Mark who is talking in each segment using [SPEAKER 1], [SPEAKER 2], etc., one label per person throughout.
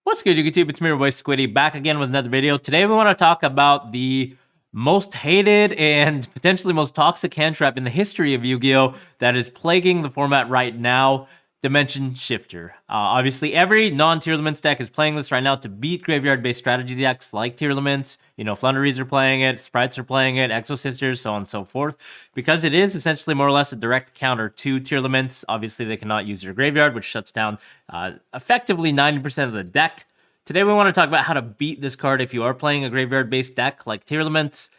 [SPEAKER 1] What's good, YouTube? It's me, your boy Squiddy, back again with another video. Today we want to talk about the most hated and potentially most toxic hand trap in the history of Yu-Gi-Oh! That is plaguing the format right now, Dimension Shifter. Obviously, every non-Tier Elements deck is playing this right now to beat graveyard-based strategy decks like Tier Elements. You know, Flunderies are playing it, Sprites are playing it, Exo Sisters, so on and so forth. Because it is essentially more or less a direct counter to Tier Elements. Obviously, they cannot use their graveyard, which shuts down effectively 90% of the deck. Today, we want to talk about how to beat this card if you are playing a graveyard-based deck like Tier Elements.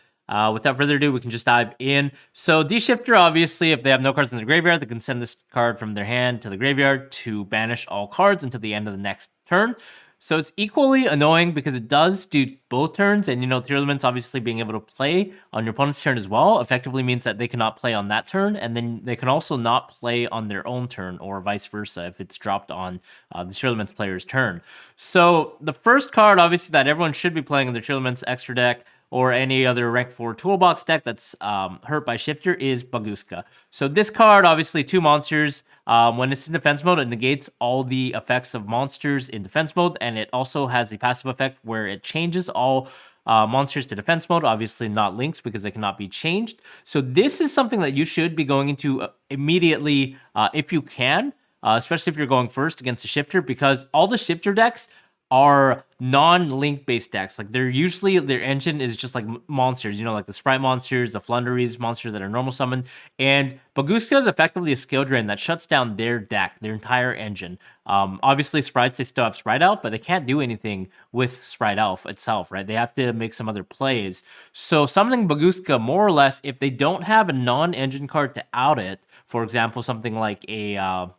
[SPEAKER 1] Without further ado, we can just dive in. So D-Shifter, obviously, if they have no cards in the graveyard, they can send this card from their hand to the graveyard to banish all cards until the end of the next turn. So it's equally annoying because it does do both turns, and you know, Tier Elements obviously being able to play on your opponent's turn as well effectively means that they cannot play on that turn, and then they can also not play on their own turn, or vice versa if it's dropped on the Tier Elements player's turn. So the first card, obviously, that everyone should be playing in their Tier Elements extra deck or any other rank 4 toolbox deck that's hurt by Shifter is Baguska. So this card, obviously 2 monsters. When it's in defense mode, it negates all the effects of monsters in defense mode, and it also has a passive effect where it changes all monsters to defense mode, obviously not links because they cannot be changed. So this is something that you should be going into immediately if you can, especially if you're going first against a Shifter, because all the Shifter decks are non-link based decks. Like they're usually, their engine is just like monsters, you know, like the Sprite monsters, the Flunderies monsters that are normal summon. And Baguska is effectively a skill drain that shuts down their deck, their entire engine. Obviously Sprites, they still have Sprite Elf, but they can't do anything with Sprite Elf itself, right? They have to make some other plays. So summoning Baguska, more or less, if they don't have a non-engine card to out it, for example, something like a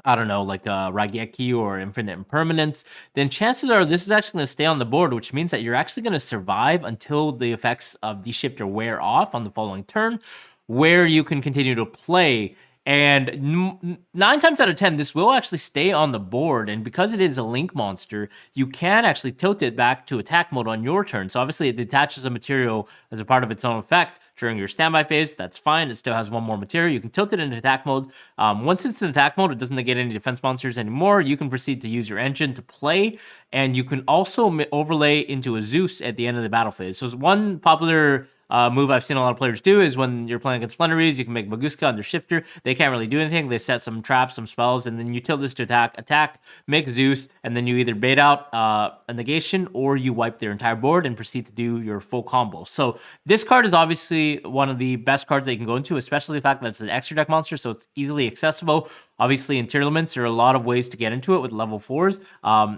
[SPEAKER 1] I don't know, like Raigeki or Infinite Impermanence, then chances are this is actually going to stay on the board, which means that you're actually going to survive until the effects of D-Shifter wear off on the following turn, where you can continue to play. And 9 times out of 10, this will actually stay on the board. And because it is a link monster, you can actually tilt it back to attack mode on your turn. So obviously it detaches a material as a part of its own effect during your standby phase. That's fine. It still has 1 more material. You can tilt it into attack mode. Once it's in attack mode, it doesn't negate any defense monsters anymore. You can proceed to use your engine to play. And you can also overlay into a Zeus at the end of the battle phase. So one popular move I've seen a lot of players do is when you're playing against Flunderies, you can make Baguska under Shifter. They can't really do anything. They set some traps, some spells, and then you tilt this to attack, make Zeus, and then you either bait out a negation or you wipe their entire board and proceed to do your full combo. So this card is obviously one of the best cards that you can go into, especially the fact that it's an extra deck monster, so it's easily accessible. Obviously, in Tier Elements, there are a lot of ways to get into it with level 4s.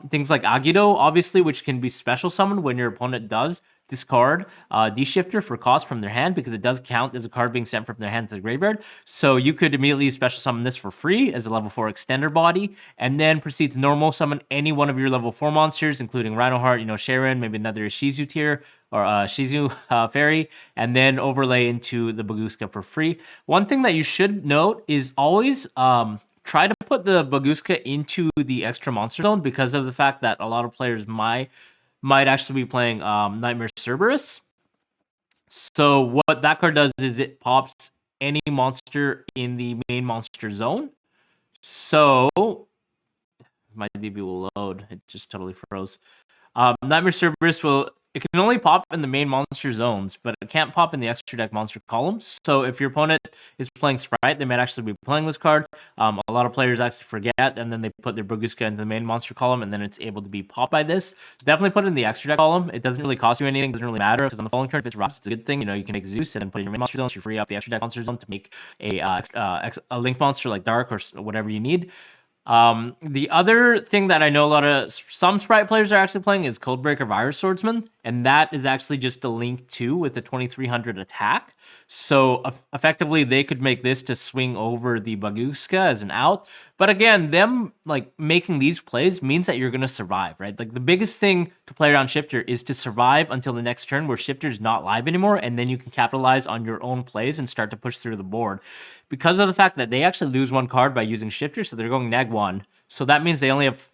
[SPEAKER 1] Things like Agido, obviously, which can be special summoned when your opponent does discard D-Shifter for cost from their hand, because it does count as a card being sent from their hand to the graveyard. So you could immediately special summon this for free as a level 4 extender body, and then proceed to normal summon any one of your level 4 monsters, including Rhinoheart, you know, Sharon, maybe another Shizu tier, or Shizu Fairy, and then overlay into the Baguska for free. One thing that you should note is always try to put the Baguska into the extra monster zone, because of the fact that a lot of players might actually be playing Nightmare Cerberus. So what that card does is it pops any monster in the main monster zone. So my DB will load. It just totally froze. Nightmare Cerberus it can only pop in the main monster zones, but it can't pop in the extra deck monster columns. So if your opponent is playing Sprite, they might actually be playing this card. A lot of players actually forget, and then they put their Baguska into the main monster column, and then it's able to be popped by this. So definitely put it in the extra deck column. It doesn't really cost you anything. It doesn't really matter, because on the following turn, if it's drops, it's a good thing. You know, you can make Zeus and then put it in your main monster zone, so you free up the extra deck monster zone to make a link monster like Dark or whatever you need. The other thing that I know some Sprite players are actually playing is Codebreaker Virus Swordsman, and that is actually just a link 2 with the 2300 attack. So effectively, they could make this to swing over the Baguska as an out. But again, them like making these plays means that you're gonna survive, right? Like the biggest thing to play around Shifter is to survive until the next turn where Shifter's not live anymore, and then you can capitalize on your own plays and start to push through the board. Because of the fact that they actually lose 1 card by using Shifter, so they're going neg 1. So that means they only have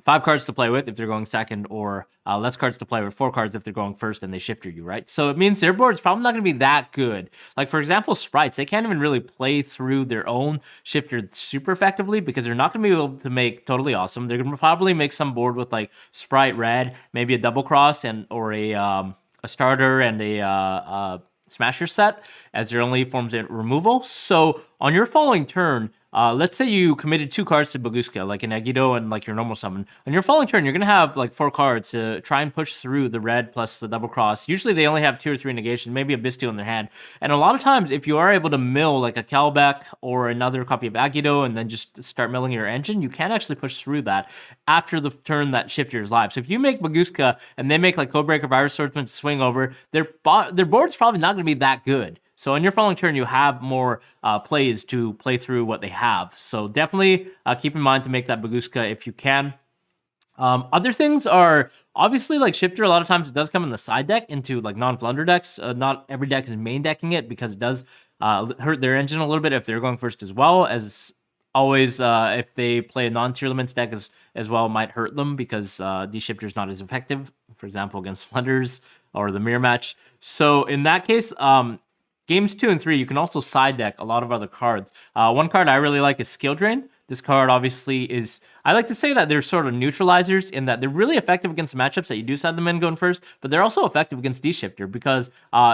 [SPEAKER 1] 5 cards to play with if they're going second, or less cards to play with, 4 cards if they're going first and they shifter you, right? So it means their board's probably not going to be that good. Like, for example, sprites, they can't even really play through their own shifter super effectively because they're not going to be able to make totally awesome. They're going to probably make some board with like sprite red, maybe a double cross, and or a starter and a smasher set as their only forms of removal. So on your following turn, let's say you committed 2 cards to Baguska, like an Egido and like your normal summon. On your following turn, you're going to have like 4 cards to try and push through the red plus the double cross. Usually they only have 2 or 3 negations, maybe a Bistio in their hand. And a lot of times, if you are able to mill like a Kalbeck or another copy of Agido and then just start milling your engine, you can actually push through that after the turn that shifter is live. So if you make Baguska and they make like Codebreaker, Virus Swordsman to swing over, their board's probably not going to be that good. So on your following turn, you have more plays to play through what they have. So definitely keep in mind to make that Baguska if you can. Other things are obviously like shifter. A lot of times it does come in the side deck into like non-flunder decks. Not every deck is main decking it because it does hurt their engine a little bit if they're going first as well. As always, if they play a non-tier limits deck as well, it might hurt them because D-shifter is not as effective, for example, against Flunders or the mirror match. So in that case, games 2 and 3, you can also side deck a lot of other cards. One card I really like is Skill Drain. This card obviously is, I like to say that they're sort of neutralizers in that they're really effective against matchups that you do side them in going first, but they're also effective against D-Shifter because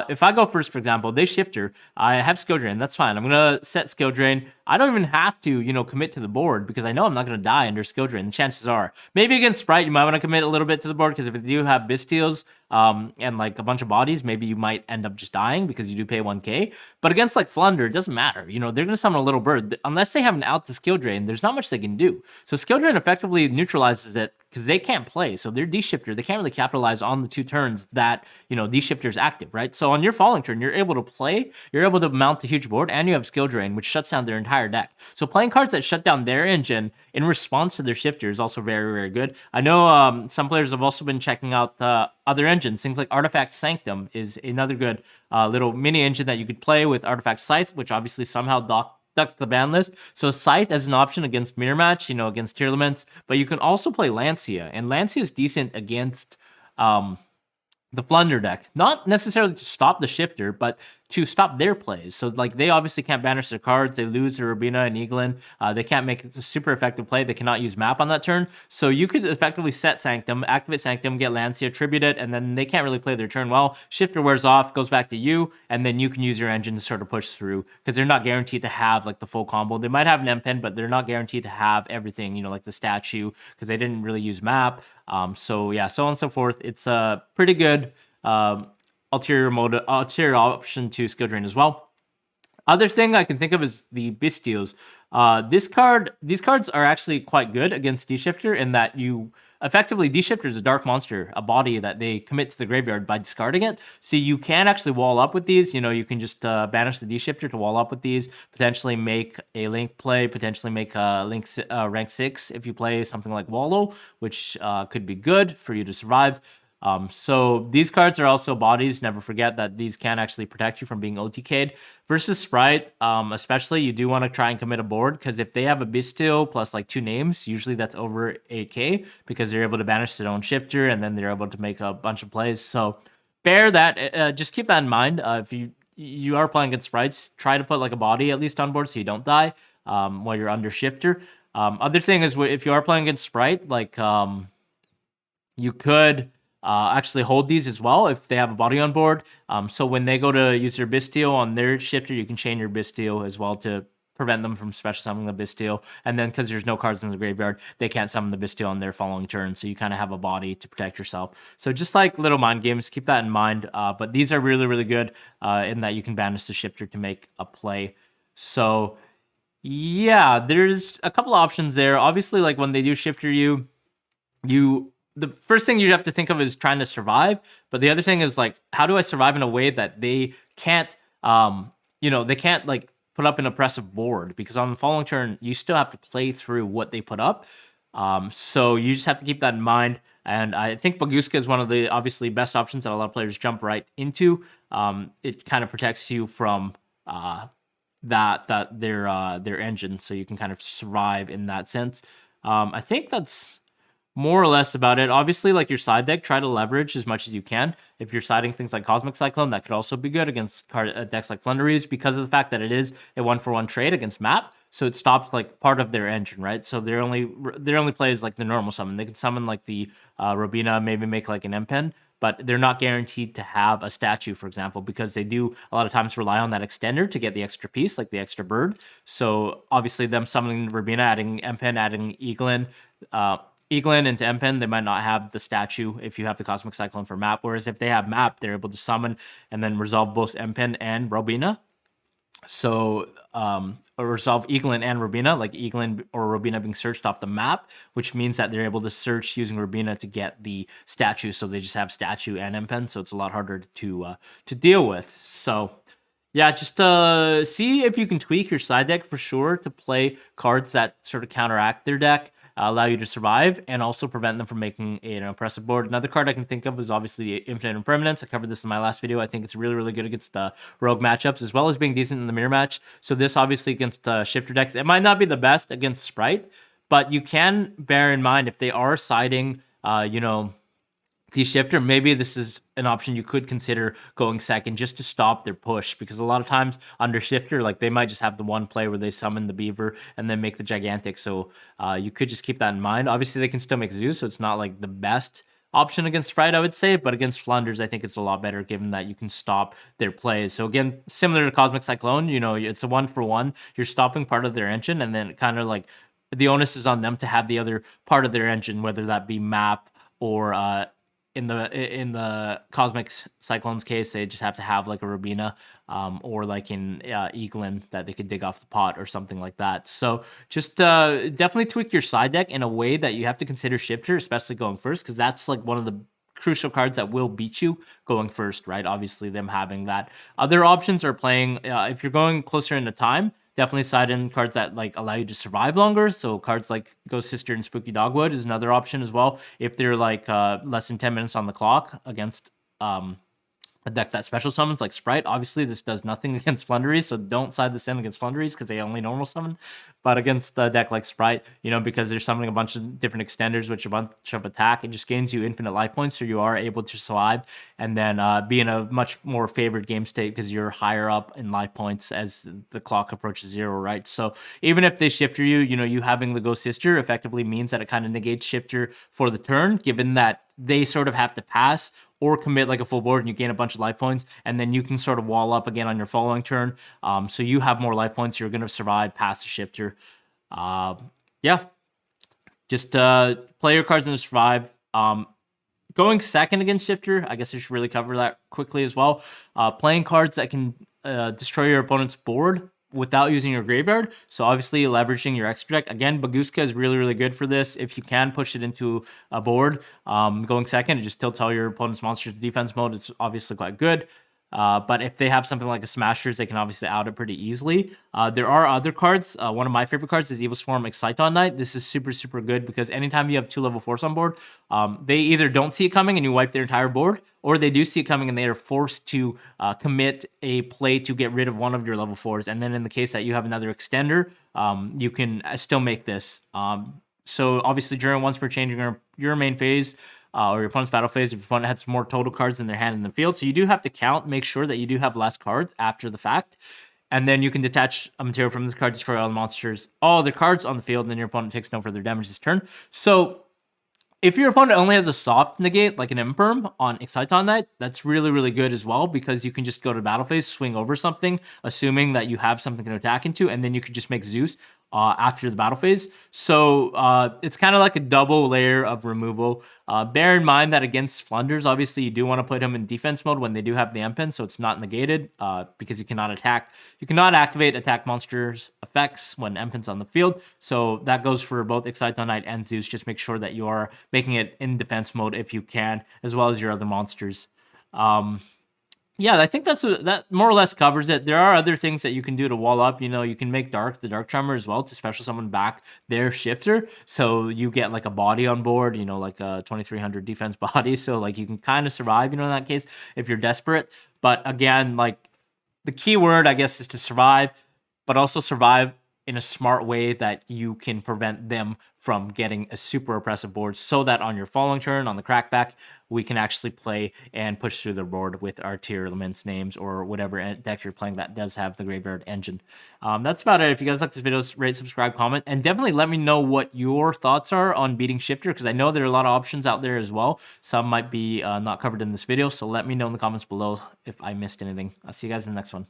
[SPEAKER 1] if I go first, for example, they Shifter, I have Skill Drain, that's fine. I'm going to set Skill Drain. I don't even have to, commit to the board because I know I'm not going to die under Skill Drain. The chances are. Maybe against Sprite, you might want to commit a little bit to the board because if you do have Bistios and like a bunch of bodies, maybe you might end up just dying because you do pay 1k. But against like Flunder, it doesn't matter. They're going to summon a little bird. Unless they have an out to Skill Drain, there's not much they can do. So Skill Drain effectively neutralizes it because they can't play. So they're D-Shifter. They can't really capitalize on the 2 turns that, D-Shifter is active, right? So on your following turn, you're able to play, you're able to mount a huge board, and you have Skill Drain, which shuts down their entire deck. So playing cards that shut down their engine in response to their Shifter is also very, very good. I know some players have also been checking out other engines. Things like Artifact Sanctum is another good little mini engine that you could play with Artifact Scythe, which obviously somehow duck the ban list. So Scythe as an option against Mirror Match, against tier limits, but you can also play Lancia, and Lancia is decent against the Flunder deck. Not necessarily to stop the Shifter, but to stop their plays. So like they obviously can't banish their cards. They lose their Rubina and Eaglin. They can't make a super effective play. They cannot use map on that turn. So you could effectively set Sanctum, activate Sanctum, get Lancia, tribute it, and then they can't really play their turn well. Shifter wears off, goes back to you, and then you can use your engine to sort of push through because they're not guaranteed to have like the full combo. They might have an M-Pen, but they're not guaranteed to have everything, like the statue because they didn't really use map. So yeah, so on and so forth. It's a pretty good ulterior option to Skill Drain as well. Other thing I can think of is the Bistios. These cards are actually quite good against D-Shifter in that you effectively, D-Shifter is a dark monster, a body that they commit to the graveyard by discarding it. So you can actually wall up with these. You can just banish the D-Shifter to wall up with these, potentially make a Link play, potentially make a Link rank 6 if you play something like Wallow, which could be good for you to survive. So these cards are also bodies. Never forget that these can actually protect you from being OTK'd. Versus Sprite, especially, you do want to try and commit a board because if they have a Bistio plus like 2 names, usually that's over 8k because they're able to banish their own Shifter and then they're able to make a bunch of plays. So bear that. Just keep that in mind. If you are playing against Sprites, try to put like a body at least on board so you don't die while you're under Shifter. Other thing is if you are playing against Sprite, like you could actually hold these as well if they have a body on board. So when they go to use their Bistio on their Shifter, you can chain your Bistio as well to prevent them from special summoning the Bistio. And then because there's no cards in the graveyard, they can't summon the Bistio on their following turn. So you kind of have a body to protect yourself. So just like little mind games, keep that in mind. But these are really, really good in that you can banish the Shifter to make a play. So yeah, there's a couple options there. Obviously, like when they do Shifter you the first thing you have to think of is trying to survive. But the other thing is like, how do I survive in a way that they can't, they can't like put up an oppressive board because on the following turn, you still have to play through what they put up. So you just have to keep that in mind. And I think Baguska is one of the obviously best options that a lot of players jump right into. It kind of protects you from their engine, so you can kind of survive in that sense. I think that's more or less about it. Obviously, like your side deck, try to leverage as much as you can. If you're siding things like Cosmic Cyclone, that could also be good against decks like Flunderies because of the fact that it is a 1-for-1 trade against map. So it stops like part of their engine, right? So their only play is like the normal summon. They can summon like the Robina, maybe make like an M-Pen, but they're not guaranteed to have a statue, for example, because they do a lot of times rely on that extender to get the extra piece, like the extra bird. So obviously them summoning Robina, adding M-Pen, adding Eaglin, into M-Pen, they might not have the statue if you have the Cosmic Cyclone for map, whereas if they have map, they're able to summon and then resolve both M-Pen and Robina. So, or resolve Eaglin and Robina, like Eaglin or Robina being searched off the map, which means that they're able to search using Robina to get the statue. So they just have statue and M-Pen, so it's a lot harder to deal with. So, yeah, just see if you can tweak your side deck for sure to play cards that sort of counteract their deck, allow you to survive, and also prevent them from making an impressive board. Another card I can think of is obviously Infinite Impermanence. I covered this in my last video. I think it's really, really good against rogue matchups, as well as being decent in the mirror match. So this obviously against shifter decks, it might not be the best against Sprite, but you can bear in mind if they are siding, the shifter, maybe this is an option you could consider going second just to stop their push, because a lot of times under shifter, like they might just have the one play where they summon the beaver and then make the gigantic. So you could just keep that in mind. Obviously they can still make Zeus, so it's not like the best option against Sprite, I would say, but against Flunders, I think it's a lot better given that you can stop their plays. So again, similar to Cosmic Cyclone, it's a 1-for-1. You're stopping part of their engine, and then kind of like the onus is on them to have the other part of their engine, whether that be map or in the Cosmic Cyclone's case, they just have to have like a Robina, or like in Eaglin that they could dig off the pot or something like that. So just definitely tweak your side deck in a way that you have to consider shifter, especially going first, because that's like one of the crucial cards that will beat you going first, right? Obviously, them having that. Other options are playing if you're going closer into time. Definitely side in cards that like allow you to survive longer. So cards like Ghost Sister and Spooky Dogwood is another option as well. If they're like less than 10 minutes on the clock against a deck that special summons like Sprite. Obviously, this does nothing against Flunderies, so don't side this in against Flunderies because they only normal summon. But against a deck like Sprite, because they're summoning a bunch of different extenders, which a bunch of attack, it just gains you infinite life points, so you are able to survive and then be in a much more favored game state because you're higher up in life points as the clock approaches 0, right? So even if they shifter you, you having the Ghost Sister effectively means that it kind of negates shifter for the turn, given that they sort of have to pass or commit like a full board and you gain a bunch of life points, and then you can sort of wall up again on your following turn. So you have more life points. You're going to survive past the shifter. Yeah. Just play your cards and survive. Going second against shifter, I guess I should really cover that quickly as well. Playing cards that can destroy your opponent's board without using your graveyard. So obviously leveraging your extra deck. Again, Baguska is really, really good for this. If you can push it into a board, going second, it just tilts all your opponent's monsters to defense mode. It's obviously quite good. But if they have something like a Smashers, they can obviously out it pretty easily. There are other cards. One of my favorite cards is Evil Swarm Exciton Knight. This is super, super good because anytime you have 2 level 4s on board, they either don't see it coming and you wipe their entire board, or they do see it coming and they are forced to commit a play to get rid of one of your level 4s. And then in the case that you have another extender, you can still make this. So obviously during once per changing your main phase, or your opponent's battle phase, if your opponent has more total cards in their hand in the field. So you do have to count, make sure that you do have less cards after the fact. And then you can detach a material from this card, destroy all the monsters, all the cards on the field, and then your opponent takes no further damage this turn. So if your opponent only has a soft negate, like an Imperm on Exciton Knight, that's really, really good as well, because you can just go to battle phase, swing over something, assuming that you have something to attack into, and then you could just make Zeus after the battle phase. So it's kind of like a double layer of removal. Bear in mind that against Flunders, obviously you do want to put him in defense mode when they do have the M-Pen, so it's not negated because you cannot attack. You cannot activate attack monsters effects when M-Pen's on the field. So that goes for both Exciton Knight and Zeus. Just make sure that you are making it in defense mode if you can, as well as your other monsters. Yeah, I think that more or less covers it. There are other things that you can do to wall up. You can make the Dark Charmer as well to special summon back their shifter. So you get like a body on board, like a 2300 defense body. So like you can kind of survive, in that case if you're desperate. But again, like the key word, I guess, is to survive, but also survive in a smart way that you can prevent them from getting a super oppressive board, so that on your following turn on the crackback, we can actually play and push through the board with our Tearlaments names or whatever deck you're playing that does have the Graveyard Engine. That's about it. If you guys like this video, rate, subscribe, comment, and definitely let me know what your thoughts are on beating Shifter, because I know there are a lot of options out there as well. Some might be not covered in this video, so let me know in the comments below if I missed anything. I'll see you guys in the next one.